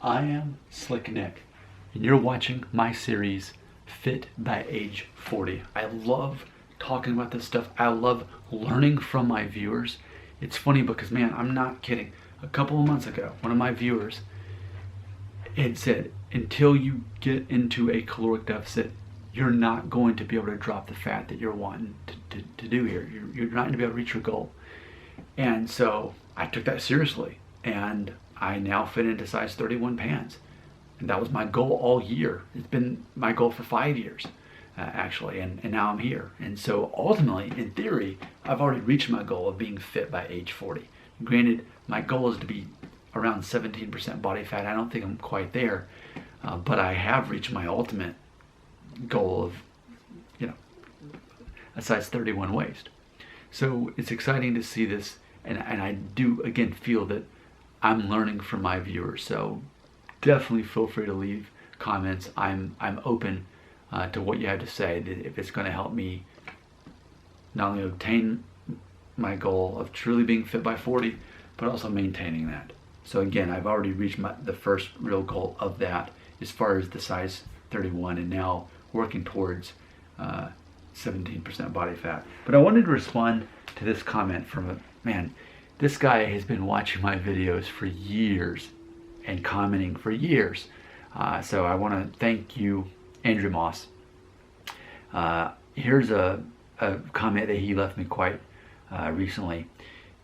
I am Slick Nick, and you're watching my series, Fit by Age 40. I love talking about this stuff. I love learning from my viewers. It's funny because, man, I'm not kidding. A couple of months ago, one of my viewers had said, until you get into a caloric deficit, you're not going to be able to drop the fat that you're wanting to do here. You're not going to be able to reach your goal. And so I took that seriously, and I now fit into size 31 pants. And that was my goal all year. It's been my goal for 5 years, actually, and now I'm here. And so ultimately, in theory, I've already reached my goal of being fit by age 40. Granted, my goal is to be around 17% body fat. I don't think I'm quite there, but I have reached my ultimate goal of, a size 31 waist. So it's exciting to see this, and I do, again, feel that I'm learning from my viewers. So definitely feel free to leave comments. I'm open to what you have to say, if it's going to help me not only obtain my goal of truly being fit by 40, but also maintaining that. So again, I've already reached the first real goal of that as far as the size 31, and now working towards 17% body fat. But I wanted to respond to this comment from this guy has been watching my videos for years and commenting for years. So I want to thank you, Andrew Moss. Here's a comment that he left me quite recently.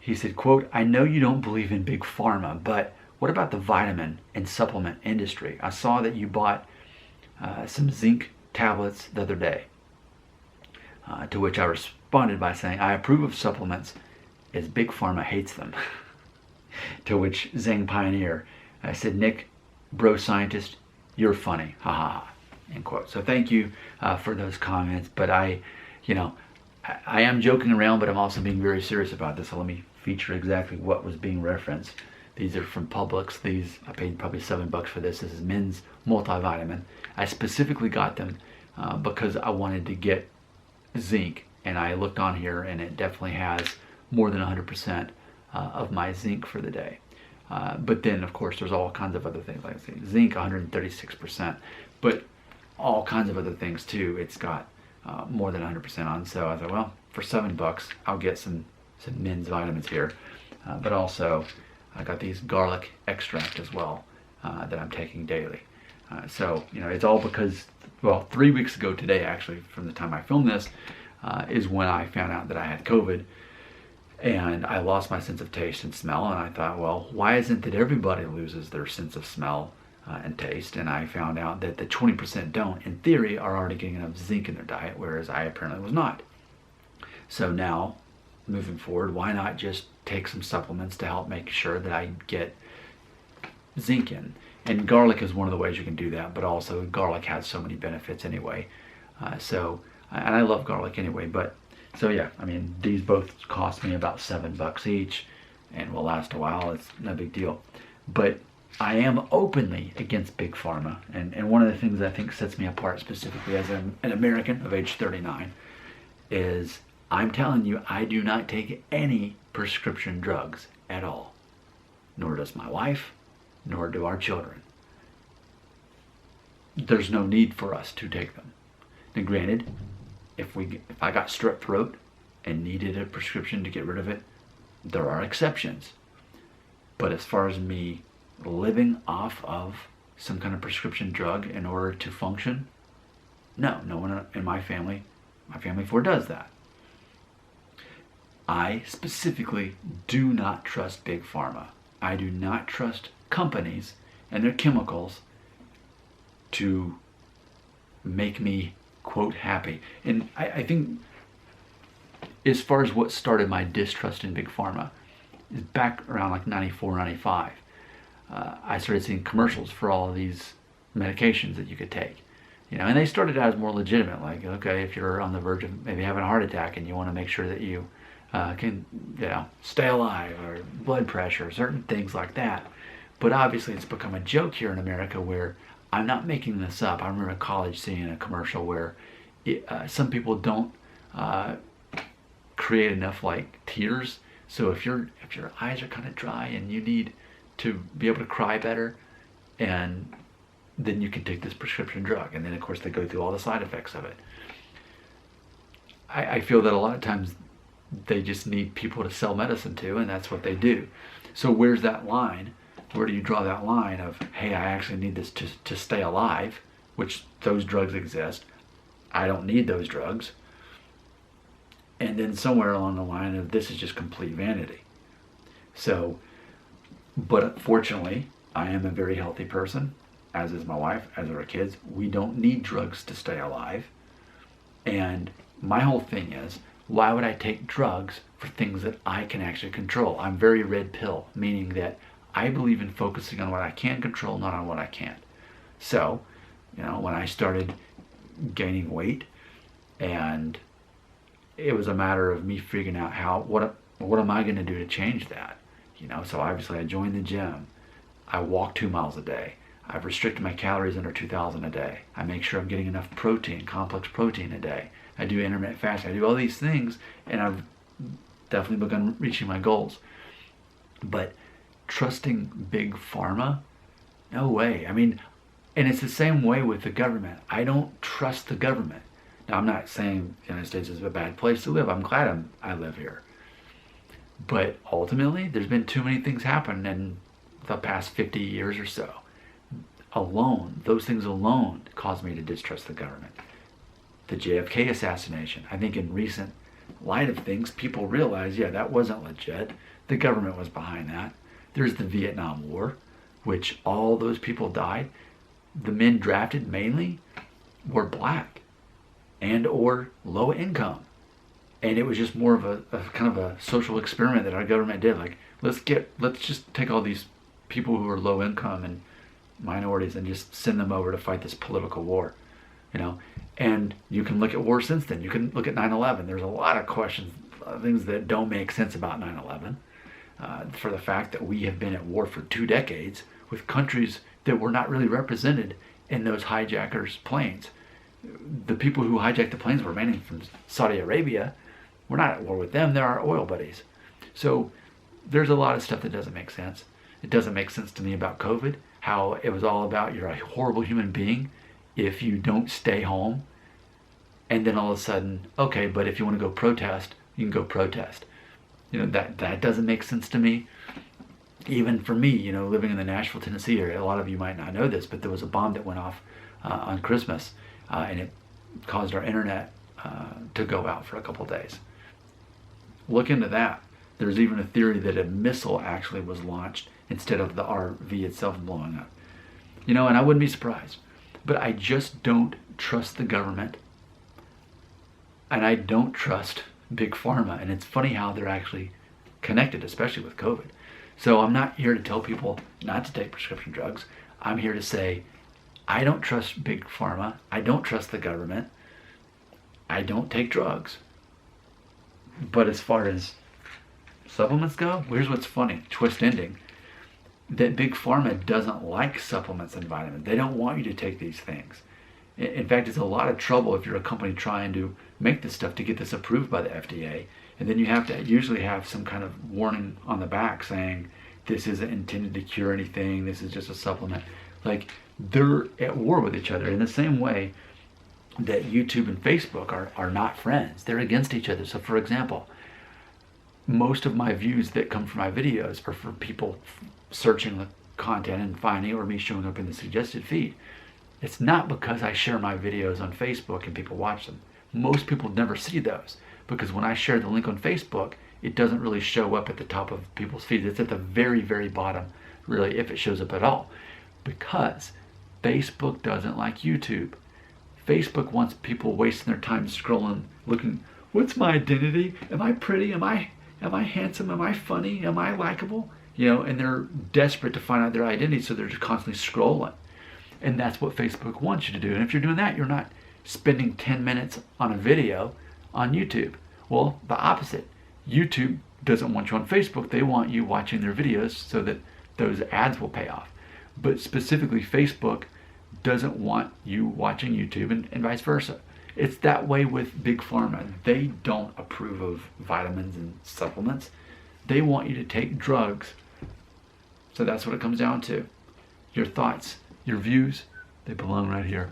He said, quote, "I know you don't believe in big pharma, but what about the vitamin and supplement industry? I saw that you bought some zinc tablets the other day." To which I responded by saying, "I approve of supplements as big pharma hates them." To which Zang Pioneer said, "Nick, bro scientist, you're funny, ha ha ha," end quote. So thank you for those comments. But I am joking around, but I'm also being very serious about this. So let me feature exactly what was being referenced. These are from Publix. I paid probably $7 for this. This is men's multivitamin. I specifically got them because I wanted to get zinc, and I looked on here, and it definitely has more than 100% of my zinc for the day. But then, of course, there's all kinds of other things, like I say, zinc 136%, but all kinds of other things too. It's got more than 100% on. So I thought, well, for $7, I'll get some men's vitamins here. But also, I got these garlic extract as well that I'm taking daily. So, it's all because, well, 3 weeks ago today, actually, from the time I filmed this, is when I found out that I had COVID, and I lost my sense of taste and smell. And I thought, well, why isn't it everybody loses their sense of smell and taste? And I found out that the 20% don't, in theory, are already getting enough zinc in their diet, whereas I apparently was not. So now, moving forward, why not just take some supplements to help make sure that I get zinc in? And garlic is one of the ways you can do that, but also garlic has so many benefits anyway. And I love garlic anyway, but so yeah, these both cost me about $7 each and will last a while. It's no big deal. But I am openly against big pharma, and one of the things I think sets me apart specifically as an American of age 39 is I'm telling you, I do not take any prescription drugs at all. Nor does my wife, nor do our children. There's no need for us to take them. Now granted, if I got strep throat and needed a prescription to get rid of it, there are exceptions. But as far as me living off of some kind of prescription drug in order to function, no one in my family 4 does that. I specifically do not trust big pharma. I do not trust companies and their chemicals to make me, quote, happy. And I think as far as what started my distrust in big pharma is back around like 94, 95. I started seeing commercials for all of these medications that you could take. And they started out as more legitimate, like, okay, if you're on the verge of maybe having a heart attack and you want to make sure that you can stay alive, or blood pressure, certain things like that. But obviously it's become a joke here in America, where I'm not making this up. I remember in college seeing a commercial where some people don't create enough like tears. So if your eyes are kind of dry and you need to be able to cry better, and then you can take this prescription drug. And then, of course, they go through all the side effects of it. I feel that a lot of times they just need people to sell medicine to, and that's what they do. So where's that line? Where do you draw that line of, hey, I actually need this to stay alive, which those drugs exist. I don't need those drugs. And then somewhere along the line of, this is just complete vanity. So, but fortunately, I am a very healthy person, as is my wife, as are our kids. We don't need drugs to stay alive. And my whole thing is, why would I take drugs for things that I can actually control? I'm very red pill, meaning that I believe in focusing on what I can control, not on what I can't. So, when I started gaining weight, and it was a matter of me figuring out what am I going to do to change that? So obviously I joined the gym. I walk 2 miles a day. I've restricted my calories under 2,000 a day. I make sure I'm getting enough protein, complex protein a day. I do intermittent fasting. I do all these things, and I've definitely begun reaching my goals. But trusting big pharma? No way. I mean, and it's the same way with the government. I don't trust the government. Now, I'm not saying the United States is a bad place to live. I'm glad I live here. But ultimately, there's been too many things happen in the past 50 years or so. Those things alone caused me to distrust the government. The JFK assassination, I think in recent light of things, people realize, yeah, that wasn't legit. The government was behind that. There's the Vietnam War, which all those people died. The men drafted mainly were black and or low income. And it was just more of a kind of a social experiment that our government did. Like, let's just take all these people who are low income and minorities and just send them over to fight this political war, And you can look at war since then. You can look at 9/11. There's a lot of questions, things that don't make sense about 9/11, for the fact that we have been at war for 2 decades with countries that were not really represented in those hijackers' planes. The people who hijacked the planes were mainly from Saudi Arabia. We're not at war with them. They're our oil buddies. So there's a lot of stuff that doesn't make sense. It doesn't make sense to me about COVID, how it was all about you're a horrible human being if you don't stay home. And then all of a sudden, okay, but if you want to go protest, you can go protest. That doesn't make sense to me. Even for me, living in the Nashville, Tennessee area, a lot of you might not know this, but there was a bomb that went off on Christmas, and it caused our internet to go out for a couple days. Look into that. There's even a theory that a missile actually was launched instead of the RV itself blowing up. And I wouldn't be surprised. But I just don't trust the government. And I don't trust big pharma. And it's funny how they're actually connected, especially with COVID. So I'm not here to tell people not to take prescription drugs. I'm here to say, I don't trust big pharma. I don't trust the government. I don't take drugs. But as far as supplements go, here's what's funny, twist ending, that big pharma doesn't like supplements and vitamins. They don't want you to take these things. In fact, it's a lot of trouble if you're a company trying to make this stuff to get this approved by the FDA. And then you have to usually have some kind of warning on the back saying, this isn't intended to cure anything, this is just a supplement. Like, they're at war with each other in the same way that YouTube and Facebook are not friends. They're against each other. So for example, most of my views that come from my videos are for people searching the content and finding, or me showing up in the suggested feed. It's not because I share my videos on Facebook and people watch them. Most people never see those, because when I share the link on Facebook, it doesn't really show up at the top of people's feeds. It's at the very, very bottom, really, if it shows up at all, because Facebook doesn't like YouTube. Facebook wants people wasting their time scrolling, looking, what's my identity? Am I pretty? Am I handsome? Am I funny? Am I likable? And they're desperate to find out their identity, so they're just constantly scrolling. And that's what Facebook wants you to do. And if you're doing that, you're not spending 10 minutes on a video on YouTube. Well, the opposite. YouTube doesn't want you on Facebook. They want you watching their videos so that those ads will pay off. But specifically, Facebook doesn't want you watching YouTube, and vice versa. It's that way with big pharma. They don't approve of vitamins and supplements. They want you to take drugs. So that's what it comes down to. your thoughts, your views, they belong right here.